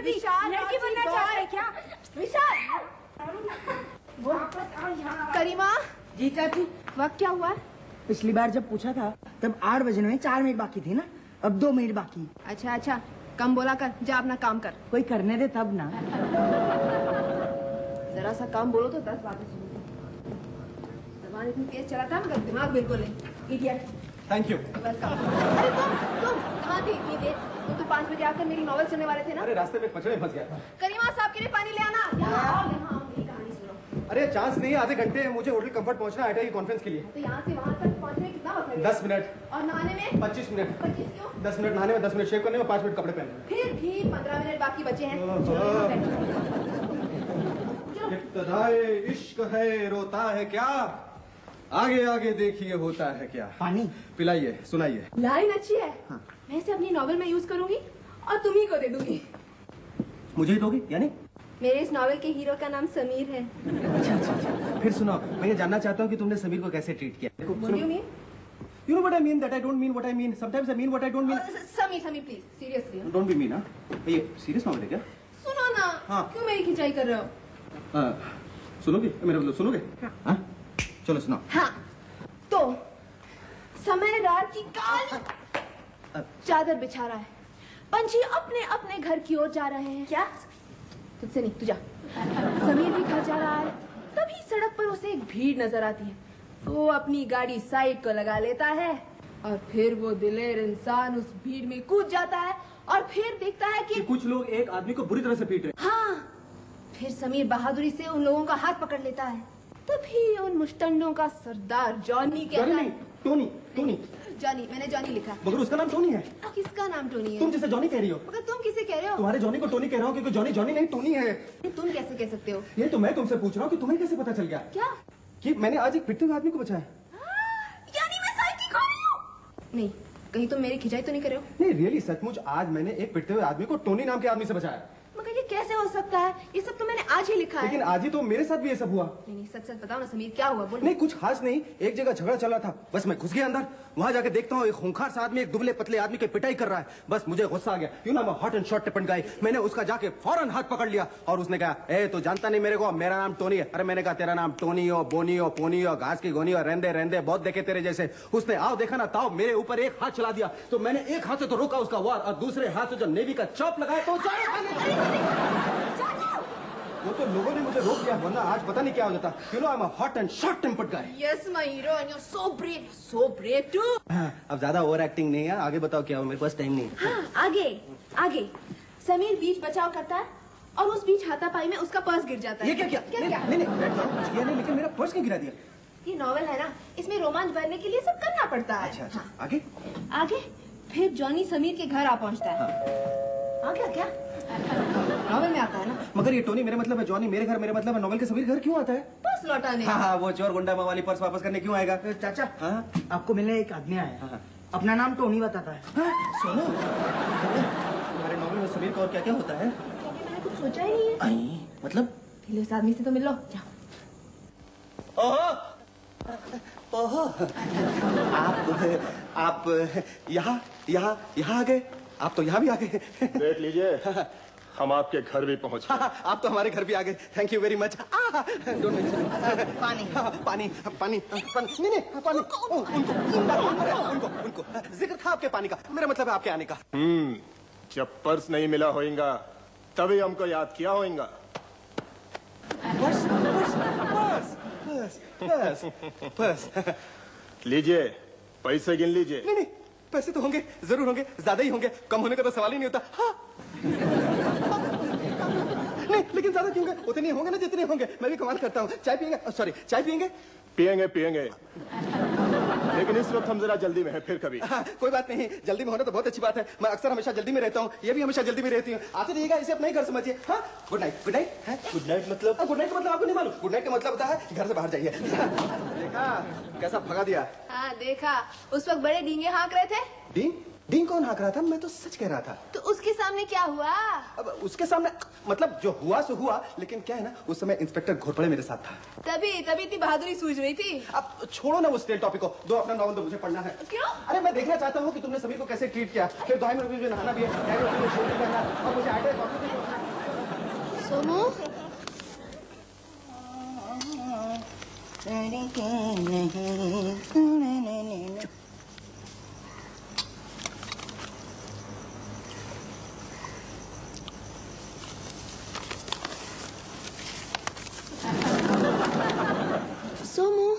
कर दी। लड़की बनना चाहता है क्या? विशाल, करीमा जी चाची। वक्त क्या हुआ? पिछली बार जब पूछा था तब 8 बजने में 4 मिनट बाकी थे ना, अब 2 मिनट बाकी। अच्छा अच्छा, कम बोला कर, जा अपना काम कर। कोई करने दे तब ना। जरा सा काम बोलो तो 10 बातें सुनो। जबान इतनी तेज चलाता है मगर दिमाग बिल्कुल नहीं। इडियट। Thank you. वेलकम। अरे तुम कहाँ थे इतनी देर? तुम 5 बजे आकर मेरी नॉवेल सुनने वाले थे ना? अरे रास्ते में पचड़े फंस गया था। करीमा साहब के लिए पानी ले आना। यहाँ आओ, मेरी कहानी सुनो। अरे चांस नहीं, आधे घंटे मुझे होटल कंफर्ट पहुंचना है कॉन्फ्रेंस के लिए। तो यहाँ से वहाँ तक पहुँचने में कितना वक्त लगेगा? 10 मिनट। और नहाने में? 25 मिनट। 25 क्यों? 10 मिनट नहाने में, 10 मिनट शेव करने में, 5 मिनट कपड़े पहनने में। फिर भी 15 मिनट बाकी बचे हैं। इब्तिदाए इश्क है, रोता है क्या, आगे आगे देखिए होता है क्या। पानी पिलाइए, सुनाइए। लाइन अच्छी है। हाँ। मैं इसे अपनी नॉवेल में यूज करूंगी और तुम्ही को दे दूंगी। मुझे ही दोगी यानी? मेरे इस नॉवेल के हीरो का नाम समीर है। अच्छा। फिर सुनो, मैं ये जानना चाहता हूँ कि तुमने समीर को कैसे ट्रीट किया। What do you mean? You know what I mean, that I don't mean what I mean. Sometimes I mean what I don't mean. Sameer please seriously. Don't be mean, हाँ? ये सीरियस नॉवेल है क्या? सुनो ना। हाँ। क्यों मेरी खिंचाई कर रहे हो? सुनोगे मेरा मतलब, सुनोगे? हाँ। चलो सुनाओ। हाँ तो समय रात की काली चादर बिछा रहा है, पंछी अपने अपने घर की ओर जा रहे हैं। क्या? तुझसे नहीं, तू जा। समीर भी घर जा रहा है, तभी सड़क पर उसे एक भीड़ नजर आती है। वो अपनी गाड़ी साइड को लगा लेता है और फिर वो दिलेर इंसान उस भीड़ में कूद जाता है और फिर देखता है कि कुछ लोग एक आदमी को बुरी तरह से पीट रहे। हाँ, फिर समीर बहादुरी से उन लोगों का हाथ पकड़ लेता है। तभी उन मुश्तंडों का सरदार जॉनी कहता है। टोनी। जॉनी, मैंने जॉनी लिखा। मगर उसका नाम टोनी है। किसका नाम टोनी है? तुम जिसे जॉनी कह रही हो। मगर तुम किसे कह रहे हो? तुम्हारे जॉनी को टोनी कह रहा हूँ क्योंकि जॉनी जॉनी नहीं टोनी है। तुम कैसे कह सकते हो? ये तो मैं तुमसे पूछ रहा हूँ कि तुम्हें कैसे पता चल गया? क्या? कि मैंने आज एक पिटते हुए आदमी को बचाया। यानी मैं साइकिल खो रही हूँ? नहीं, कहीं तुम मेरी खिंचाई तो नहीं कर रहे हो? नहीं रियली, सचमुच आज मैंने एक पिटते हुए आदमी को टोनी नाम के आदमी से बचाया। मगर ये कैसे हो सकता है? ये सब तो मैंने आज ही लिखा है। लेकिन आज ही तो मेरे साथ भी ये सब हुआ। नहीं, सच सच बताओ ना समीर, क्या हुआ? बोलो। नहीं कुछ खास नहीं, एक जगह झगड़ा चल रहा था, बस मैं घुस गया अंदर। वहां जाके देखता हूँ एक खूंखार सा आदमी एक दुबले पतले आदमी की पिटाई कर रहा है। बस मुझे गुस्सा आ गया। You know hot and short टिपन गाय। मैंने उसका जाके फौरन हाथ पकड़ लिया और उसने कहा, ए तू जानता नहीं मेरे को, मेरा नाम टोनी है। अरे मैंने कहा तेरा नाम टोनी हो, बोनी हो, पोनी हो, घास की गोनी हो, रेंदे रेंदे बहुत देखे तेरे जैसे। उसने आओ देखा ना ताओ मेरे ऊपर एक हाथ चला दिया, तो मैंने एक हाथ से तो रोका उसका वार और दूसरे हाथ से जो नेवी का चॉप लगाया तो वो तो लोगों ने मुझे रोक दिया, वरना आज पता नहीं क्या हो जाता। You know I am a hot and short tempered guy. Yes my hero and you are so brave too. अब ज्यादा ओवर एक्टिंग नहीं है, आगे बताओ क्या हो, मेरे पास टाइम नहीं है। हाँ, आगे समीर बीच बचाव करता है और उस बीच हाथापाई में उसका पर्स गिर जाता है। ये क्या? नहीं बैठ जाओ। ये नहीं, लेकिन मेरा पर्स क्यों गिरा दिया? ये नॉवेल है ना, इसमें रोमांच भरने के लिए सब करना पड़ता है। अच्छा। हाँ। आगे फिर जॉनी समीर के घर आ पहुंचता है। हाँ। क्या नॉवेल में आता है ना। मगर ये टोनी मेरे मतलब है, जॉनी मेरे घर मेरे मतलब है, नॉवेल के समीर घर क्यों आता है? पर्स लौटाने। हाँ, वो चोर गुंडा वाली पर्स वापस करने क्यों आएगा? चाचा, हाँ? आपको मिलने एक आदमी आया, अपना नाम टोनी बताता है। सुनो, तुम्हारे नॉवेल में समीर का और क्या क्या होता है? मैंने कुछ सोचा ही नहीं है। मतलब पहले उस आदमी से तो मिल लो, जाओ। ओहो, आप यहाँ आ गए। आप तो यहाँ भी आ गए। देख लीजिए, हम आपके घर भी पहुँच गए। आप तो हमारे घर भी आ गए। Thank you very much. पानी। उनको जिक्र था आपके पानी का, मेरा मतलब है आपके आने का। जब पर्स नहीं मिला होगा तभी हमको याद किया होगा। पर्स लीजिए, पैसे गिन लीजिए। नहीं, पैसे तो होंगे, जरूर होंगे, ज्यादा ही होंगे, कम होने का तो सवाल ही नहीं होता। हाँ। नहीं, लेकिन ज्यादा क्यों होंगे? उतने होंगे ना जितने होंगे। मैं भी कमाल करता हूँ। चाय पियेंगे? पियेंगे। लेकिन इस वक्त हम जरा जल्दी में हैं, फिर कभी। हाँ, कोई बात नहीं, जल्दी में होना तो बहुत अच्छी बात है। मैं अक्सर हमेशा जल्दी में रहता हूँ, ये भी हमेशा जल्दी में रहती हूँ। आते रहिएगा, इसे अपना ही घर समझिए। हाँ, गुड नाइट। गुड नाइट मतलब? गुड नाइट का मतलब आपको नहीं मालूम? गुड नाइट का मतलब होता है घर से बाहर जाइए। देखा कैसा भगा दिया? हाँ देखा, उस वक्त बड़े डींगे हाँक रहे थे। डीन कौन हाँक रहा था? मैं तो सच कह रहा था। तो उसके सामने क्या हुआ? अब उसके सामने मतलब जो हुआ सो हुआ, लेकिन क्या है ना, उस समय इंस्पेक्टर घोरपड़े मेरे साथ था। तभी इतनी बहादुरी सूझ रही थी। अब छोड़ो ना वो स्टेल टॉपिक को, दो अपना नॉवल, दो मुझे पढ़ना है। क्यों? अरे मैं देखना चाहता हूँ कि तुमने सभी को कैसे ट्रीट किया। फिर दो में मुझे नहाना भी है, शूटिंग करना और मुझे आइडिया कॉपी भी करना है। सोमू, सोमू,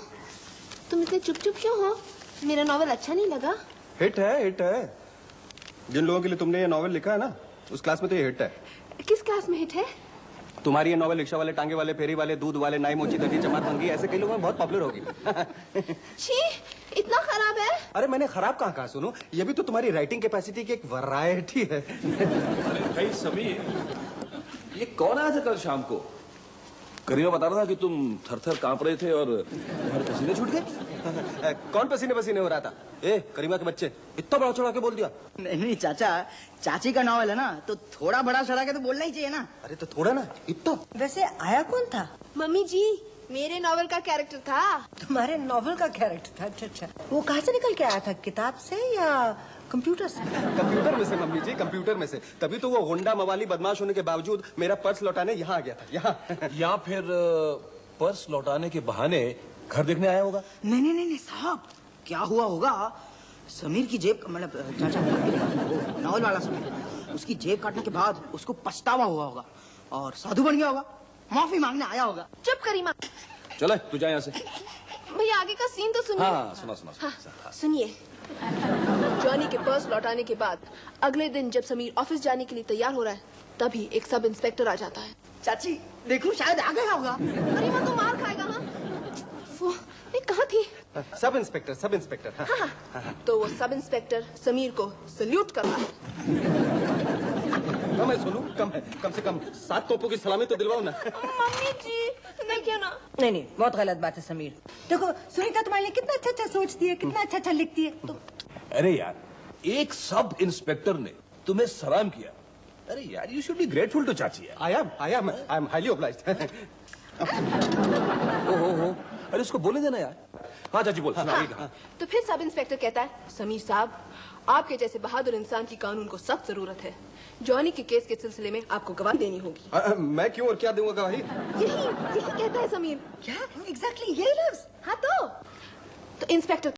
तुम इतने चुप चुप क्यों हो? मेरा नॉवल अच्छा नहीं लगा? हिट है, हिट है। जिन लोगों के लिए तुमने ये नॉवल लिखा है ना, उस क्लास में तो ये हिट है। किस क्लास में हिट है? तुम्हारी ये नॉवल रिक्शा वाले, टांगे वाले, फेरी वाले, दूध वाले, नाई मोची दही जमात मंगी, ऐसे कई लोगों में बहुत पॉपुलर होगी। छी, इतना खराब है? अरे मैंने खराब कहाँ कहा, सुनो, ये भी तो तुम्हारी राइटिंग कैपेसिटी की एक वैरायटी है। भाई समीर, ये कौन आया था कल शाम को? करीमा बता रहा था कि तुम थर-थर कांप रहे थे और तुम्हारे पसीने छूट गए। कौन पसीने पसीने हो रहा था? ए, करीमा के बच्चे, इतना बड़ा चढ़ा के बोल दिया। नहीं चाचा, चाची का नॉवल है ना, तो थोड़ा बड़ा चढ़ा के तो बोलना ही चाहिए ना। अरे तो थोड़ा ना, इतना। वैसे आया कौन था? मम्मी जी, मेरे नॉवल का कैरेक्टर था। तुम्हारे नॉवल का कैरेक्टर था? अच्छा अच्छा। वो कहाँ से निकल के आया था, किताब से या कंप्यूटर से? कंप्यूटर में से मम्मी जी, कंप्यूटर में से। तभी तो वो गुंडा मवाली बदमाश होने के बावजूद मेरा पर्स लौटाने यहाँ आ गया था, यहाँ। या फिर पर्स लौटाने के बहाने घर देखने आया होगा। नहीं साहब, क्या हुआ होगा, समीर की जेब, मतलब चाचा वो नॉवल वाला समीर, उसकी जेब काटने के बाद उसको पछतावा हुआ होगा और साधु बन गया होगा, माफी मांगने आया होगा। चुप करीमा। चलो तू जा यहाँ से। भैया आगे का सीन तो सुनिए। हाँ सुना सुना, सुना। हाँ, सुनिए। जॉनी के पर्स लौटाने के बाद अगले दिन जब समीर ऑफिस जाने के लिए तैयार हो रहा है, तभी एक सब इंस्पेक्टर आ जाता है। चाची देखो, शायद आ गया होगा। करीमा तो मार खाएगा ना। वो मैं कहाँ थी? Sub inspector, sub inspector. हाँ। हाँ, तो वो सब इंस्पेक्टर समीर को सल्यूट कर रहा है। कम है सोनू, कम है, कम से कम 7 तोपों की सलामी तो दिलवाओ ना। मम्मी जी, देखिए ना। नहीं, बहुत गलत बात है समीर। देखो सुनीता तुम्हारे लिए कितना अच्छा अच्छा सोचती है, कितना अच्छा अच्छा लिखती है। तो अरे यार, एक सब इंस्पेक्टर ने तुम्हें सलाम किया। अरे यार, you should be grateful to चाची यार। I am highly obliged. ओहो, अरे उसको बोले देना यार। हाँ चाची बोल, सुना। हाँ, तो फिर सब इंस्पेक्टर कहता है, समीर साहब, आपके जैसे बहादुर इंसान की कानून को सख्त जरूरत है। जॉनी के केस के सिलसिले में आपको गवाही देनी होगी। मैं क्यों और क्या दूंगा गवाही? यही कहता है समीर। क्या एग्जैक्टली यही लफ्ज? हाँ तो इंस्पेक्टर